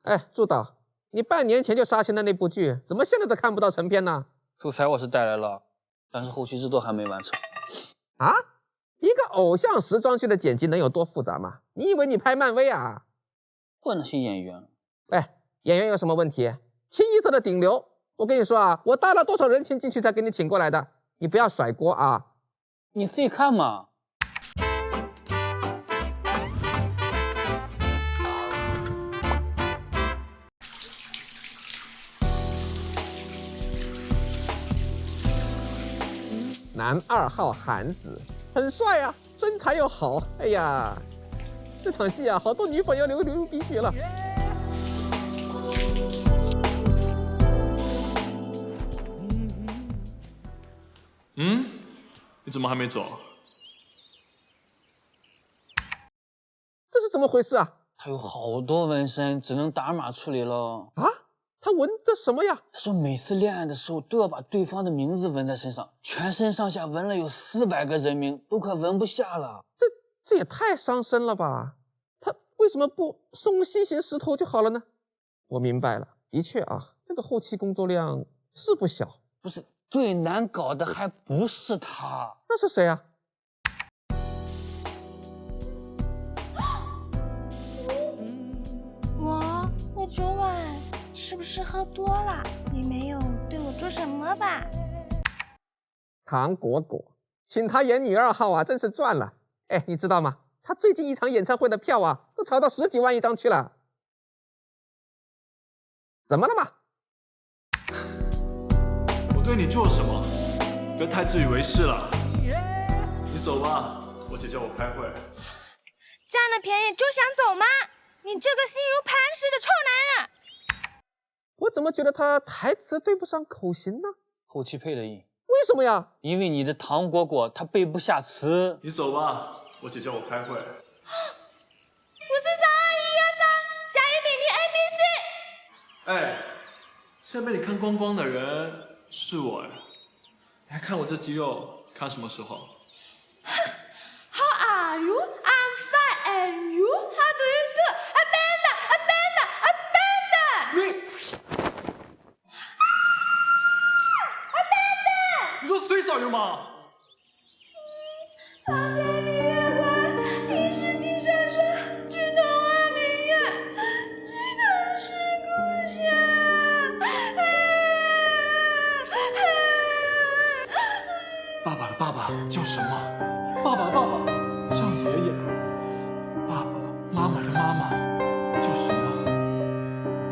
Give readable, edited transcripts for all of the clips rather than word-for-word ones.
哎，祝导，你半年前就杀青的那部剧，怎么现在都看不到成片呢？素材我是带来了，但是后期制作还没完成。啊？一个偶像时装剧的剪辑能有多复杂吗？你以为你拍漫威啊？换那些演员，哎，演员有什么问题？清一色的顶流。我跟你说啊，我搭了多少人情进去才给你请过来的，你不要甩锅啊！你自己看嘛。男2号韩子很帅啊，身材又好。哎呀，这场戏啊，好多女粉要流鼻血了。你怎么还没走？这是怎么回事啊？他有好多纹身，只能打码处理了。啊？他纹的什么呀？他说每次恋爱的时候都要把对方的名字纹在身上，全身上下纹了有400个人名，都快纹不下了。这也太伤身了吧？他为什么不送心形石头就好了呢？我明白了，的确啊，这个后期工作量是不小。不是，最难搞的还不是他，那是谁啊？我昨晚是不是喝多了？你没有对我做什么吧？唐果果，请他演女2号啊，真是赚了。哎，你知道吗？他最近一场演唱会的票啊，都炒到10几万一张去了。怎么了嘛？我对你做了什么？不要太自以为是了。你走吧，我姐叫我开会。占了便宜就想走吗？你这个心如磐石的臭男人！我怎么觉得他台词对不上口型呢？后期配的音。为什么呀？因为你的糖果果他背不下词。你走吧，我姐叫我开会。我是3213加1比0 ABC。哎，现在被你看光光的人是我哎，你还看我这肌肉，看什么时候？ How are you? I'm fine. And you? How do you do? Abandon! 你说谁耍流氓？他在你眼外，你是地上说举头望明月，举头是故乡。爸爸的爸爸叫什么？爸爸的爸爸叫爷爷。爸爸妈妈的妈妈叫什么？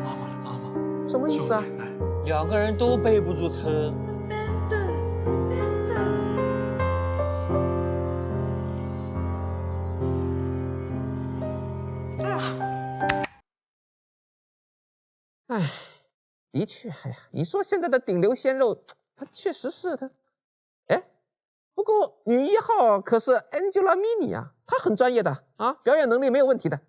妈妈的妈妈什么意思啊？叫奶奶。2个人都背不住词。哎，的确，哎呀，你说现在的顶流鲜肉，他确实是他。哎，不过女1号可是 Angelababy 啊，她很专业的啊，表演能力没有问题的。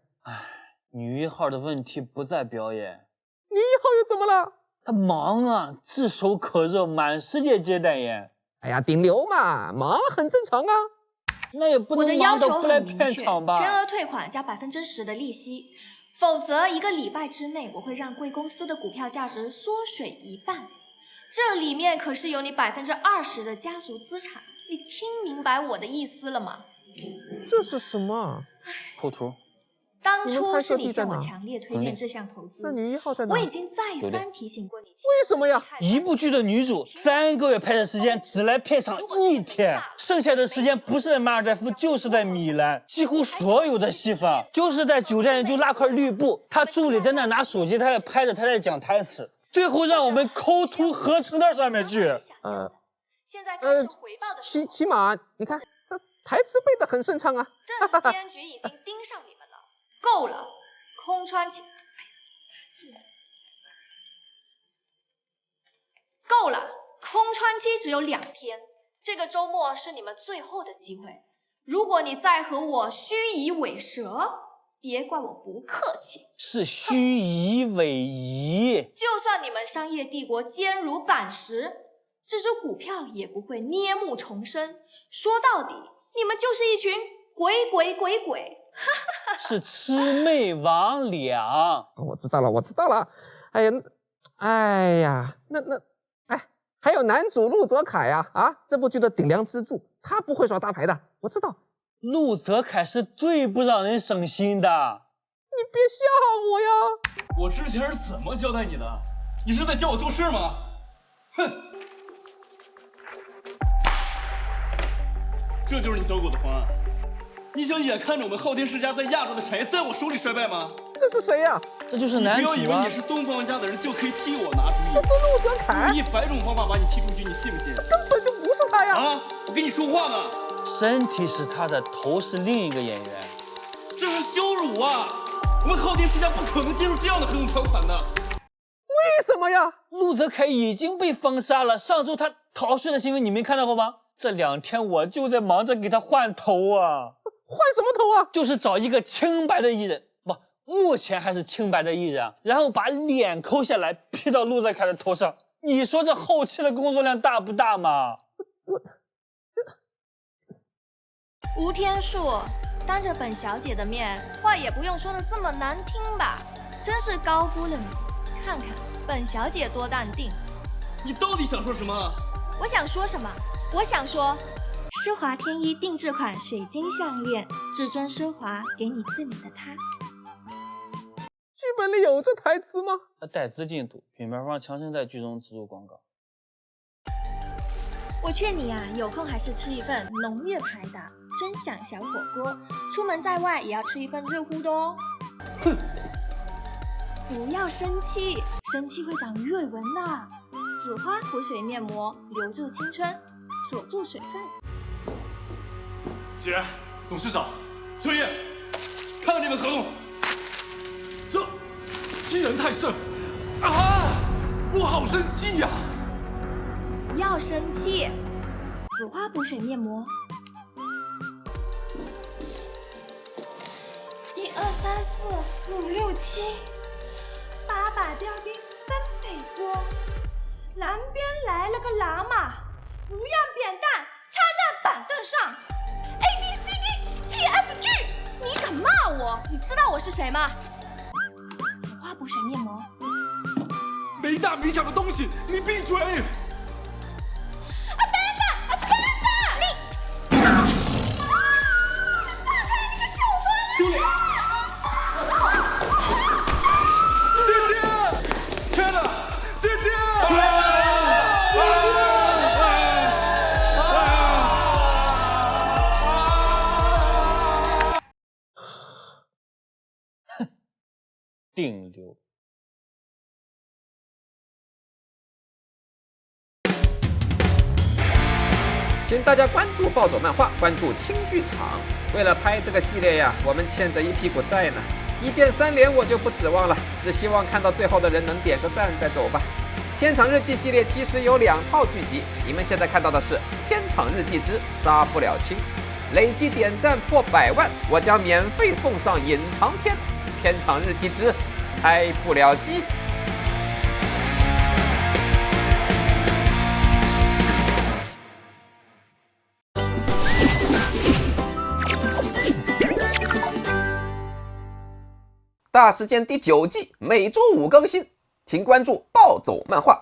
女1号的问题不在表演，女1号又怎么了？她忙啊，炙手可热，满世界接代言。哎呀，顶流嘛，忙很正常啊。那也不能忙到不来片场吧？全额退款加10%的利息，否则1个礼拜之内我会让贵公司的股票价值缩水1半。这里面可是有你20%的家族资产，你听明白我的意思了吗？这是什么？抠图。当初是你向我强烈推荐这项投资，那女1号在哪？我已经再三提醒过你。为什么呀？一部剧的女主3个月拍的时间只来片场1天，剩下的时间不是在马尔代夫就是在米兰，几乎所有的戏份就是在酒店里就拉块绿布，她助理在那拿手机，她在拍着，她在讲台词，最后让我们抠图合成到上面去。起码你看，台词背得很顺畅啊。镇监局已经盯上你们了，够了，空川期，够了，空川期只有2天，这个周末是你们最后的机会。如果你再和我虚以委蛇，别怪我不客气。是虚以委蛇。就算你们商业帝国坚如磐石，这只股票也不会捏木重生。说到底，你们就是一群鬼，是魑魅魍魉。我知道了，我知道了。哎呀，还有男主陆泽楷呀，这部剧的顶梁支柱，他不会耍大牌的，我知道。陆泽楷是最不让人省心的。你别吓我呀！我之前是怎么交代你的？你是在教我做事吗？哼！这就是你交给我的方案。你想眼看着我们昊天世家在亚洲的产业在我手里衰败吗？这是谁呀？这就是男主啊！不要以为你是东方家的人就可以替我拿主意。这是陆泽楷。用100种方法把你踢出局，你信不信？这根本就不是他呀！我跟你说话呢。身体是他的，头是另一个演员。这是羞辱啊！我们昊天世家不可能接受这样的合同条款的。为什么呀？陆泽楷已经被封杀了，上周他逃税的新闻你没看到过吗？这2天我就在忙着给他换头啊。换什么头啊？就是找一个清白的艺人，不，目前还是清白的艺人，然后把脸抠下来 P 到陆泽楷的头上。你说这后期的工作量大不大嘛？吴天树当着本小姐的面，话也不用说的这么难听吧？真是高估了你。看看本小姐多淡定。你到底想说什么？我想说什么？我想说，施华天一定制款水晶项链，至尊奢华，给你自理的他。剧本里有这台词吗？带资进度，品牌方强行在剧中植入广告。我劝你有空还是吃一份浓粤牌的真享小火锅，出门在外也要吃一份热乎的哦。哼！不要生气，生气会长鱼尾纹的。紫花补水面膜，留住青春，锁住水分。姐，董事长，秋叶，看看这份合同，这欺人太甚啊！我好生气呀！不要生气，紫花补水面膜。1、2、3、4、5、6、7，8把吊钉奔北坡，南边来了个喇嘛，不让扁担插在板凳上。ABCDEFG， 你敢骂我？你知道我是谁吗？紫花补水面膜。没大没小的东西，你闭嘴！顶流。请大家关注暴走漫画，关注轻剧场。为了拍这个系列呀，我们欠着一屁股债呢。1键3连我就不指望了，只希望看到最后的人能点个赞再走吧。片场日记系列其实有2套剧集，你们现在看到的是片场日记之杀不了亲，累计点赞破100万，我将免费奉上隐藏篇片场日记之开不了机。大事件第9季每周5更新，请关注暴走漫画。